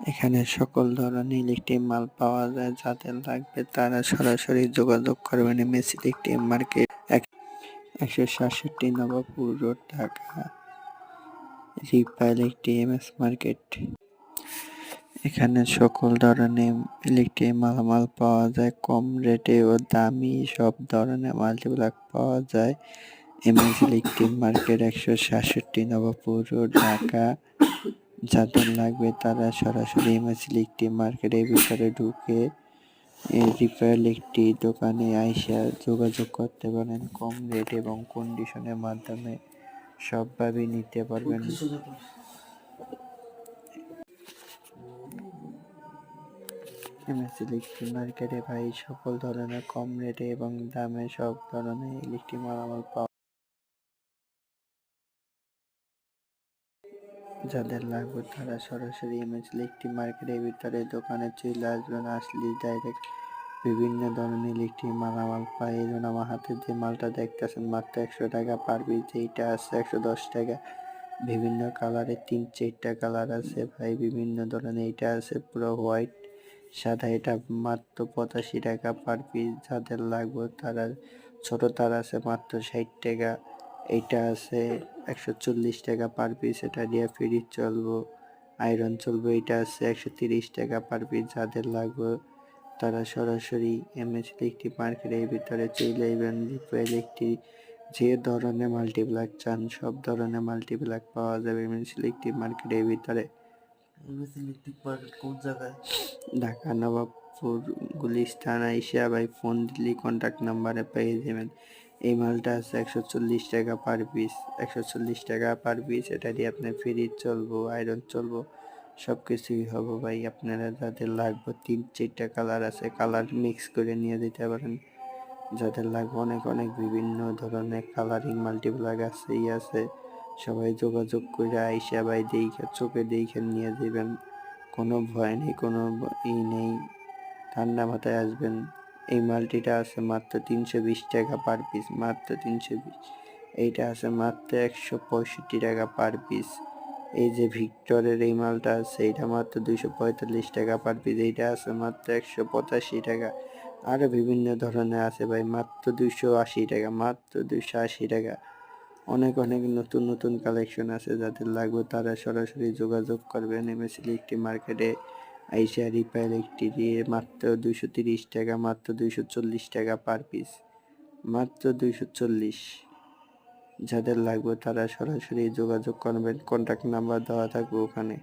এখানে সকল ধরনের ইলেকট্রিক মাল পাওয়া যায়, যাদের লাগবে তারা সরাসরি যোগাযোগ করবেন MS electric market 167 Nawabpur road, Dhaka. Ripa electric MS market. এখানে সকল ধরনের ইলেকট্রিক মালামাল পাওয়া যায়, কম রেটে ও দামি সব ধরনের মাল্টিপ্লাগ পাওয়া যায়। MS electric market 167 Nawabpur road, Dhaka. যাদের লাগবে তারা সরাসরি এমএস ইলেকট্রিক মার্কেটের ভিতরে ঢুকে রিপা ইলেকট্রিক দোকানে আইসা যোগাযোগ করতে পারেন। কম রেট এবং কন্ডিশনের মাধ্যমে সবভাবে নিতে পারবেন। এমএস ইলেকট্রিক মার্কেটে ভাই সকল ধরনের কম রেটে এবং দামে সব ধরনের ইলেকট্রিক মালামাল পাওয়া। যাদের লাগবে তারা সরাসরি এমএস ইলেকট্রিক মার্কেটের ভিতরে দোকানে চলে আসবেন। আসলে ডাইরেক্ট বিভিন্ন ধরনের ইলেকট্রিক মালামাল পাই। এই জন্য আমার হাতে যে মালটা দেখতেছেন মাত্র 100 টাকা পার পিস, এইটা আছে 110 টাকা। বিভিন্ন কালারের 3-4টা কালার আছে ভাই, বিভিন্ন ধরনের। এইটা আছে পুরো হোয়াইট সাদা, এটা মাত্র 85 টাকা পার পিস। যাদের লাগবে তারা ছোট তার আছে মাত্র 60 টাকা। এইটা আছে 140 টাকা পার পিস, এটা দিয়ে ফ্রিজ চলবো, আয়রন চলবে। এটা আছে 130 টাকা পার পিস। যাদের লাগবে তারা সরাসরি এমএস ইলেকট্রিক মার্কেটের ভিতরে চলে আসবেন। রিপা ইলেকট্রিক যে ধরনের মাল্টিপ্লাগ চান সব ধরনের মাল্টিপ্লাগ পাওয়া যাবে এমএস ইলেকট্রিক মার্কেটের ভিতরে। এমএস ইলেকট্রিক মার্কেট কোন জায়গায়? ঢাকা নবাবপুর গুলিস্তান। আইসা ভাই ফোন দিলেই কন্ট্যাক্ট নাম্বারে পেয়ে যাবেন। এই মালটা আছে 140 টাকা পার পিস, 140 টাকা পার পিস। এটা দিয়ে আপনার ফ্রিজ চলবো, আয়রন চলবো, সব কিছুই হবে ভাই। আপনারা যাদের লাগবে 3-4টা কালার আছে, কালার মিক্স করে নিয়ে দিতে পারেন। যাদের লাগবে অনেক অনেক বিভিন্ন ধরনের কালারিং মাল্টিপ্লাগ আছে, সবাই যোগাযোগ করে আইসা ভাই দেখে চোখে দেখে নিয়ে যাবেন। কোনো ভয় নেই, কোনো নেই, ঠান্ডা মাথায় আসবেন। এই মাল্টিটা আছে মাত্র 320 টাকা পার পিস, মাত্র 320। এইটা আছে মাত্র 165 টাকা পার পিস। এই যে ভিক্টরের এই মালটা আছে এটা মাত্র 245 টাকা পার পিস। এইটা আছে মাত্র 185 টাকা। আরো বিভিন্ন ধরনের আছে ভাই, মাত্র 280 টাকা, মাত্র 280 টাকা। অনেক অনেক নতুন নতুন কালেকশন আছে, যাদের লাগবে তারা সরাসরি যোগাযোগ করবেন এমএস ইলেকট্রিক মার্কেটে আইসা। রিপা ইলেকট্রিক মাত্র 230 টাকা, মাত্র 240 টাকা পার পিস, মাত্র 240। যাদের লাগবে তারা সরাসরি যোগাযোগ করবেন, কন্ট্যাক্ট নাম্বার দেওয়া থাকবে ওখানে।